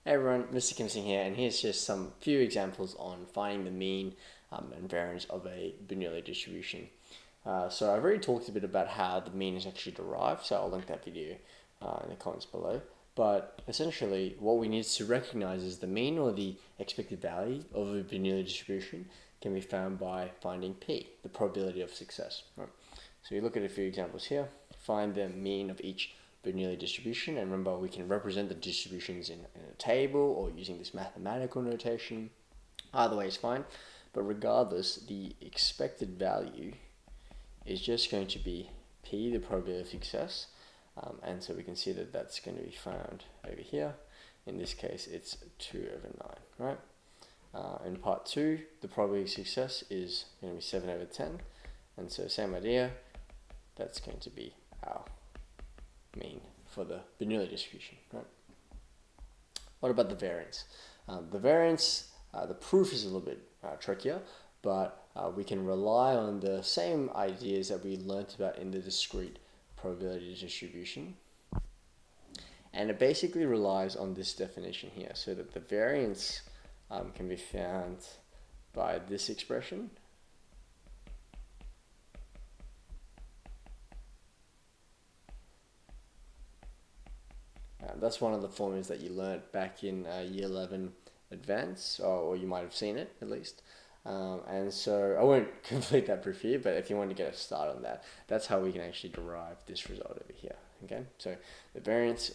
Hey everyone, Mr. Kimsing here, and here's just some few examples on finding the mean and variance of a Bernoulli distribution. So I've already talked a bit about how the mean is actually derived, so I'll link that video in the comments below. But essentially, what we need to recognize is the mean, or the expected value of a Bernoulli distribution, can be found by finding P, the probability of success. Right? So you look at a few examples here, find the mean of each Bernoulli distribution, and remember we can represent the distributions in a table or using this mathematical notation. Either way is fine, but regardless, the expected value is just going to be P, the probability of success, and so we can see that that's going to be found over here. In this case, it's 2/9, right? In part 2, the probability of success is going to be 7/10, and so same idea, that's going to be our mean for the Bernoulli distribution, right? What about the variance? The variance, the proof is a little bit trickier, but we can rely on the same ideas that we learnt about in the discrete probability distribution. And it basically relies on this definition here, so that the variance can be found by this expression. That's one of the formulas that you learnt back in year 11 advance, or you might have seen it at least. And so I won't complete that proof here, but if you want to get a start on that, that's how we can actually derive this result over here. Okay, so the variance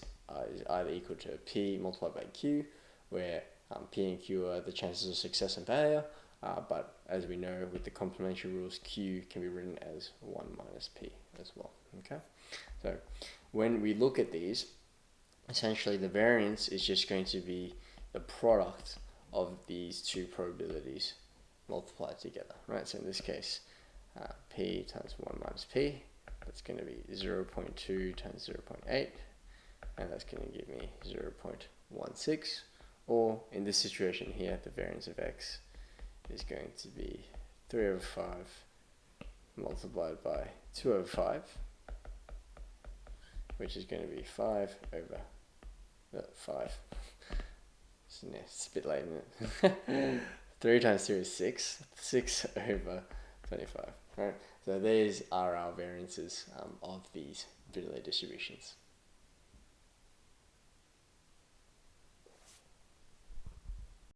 is either equal to P multiplied by Q, where P and Q are the chances of success and failure, but as we know with the complementary rules, Q can be written as 1 minus P as well. Okay, so when we look at these, essentially the variance is just going to be the product of these two probabilities multiplied together, right? So in this case, P times 1 minus P, that's going to be 0.2 times 0.8, and that's going to give me 0.16, or in this situation here, the variance of X is going to be 3/5 multiplied by 2/5, which is going to be 5/5. It's a bit late, isn't it? 3 times 2 is 6. 6/25. Right? So these are our variances of these Bernoulli distributions.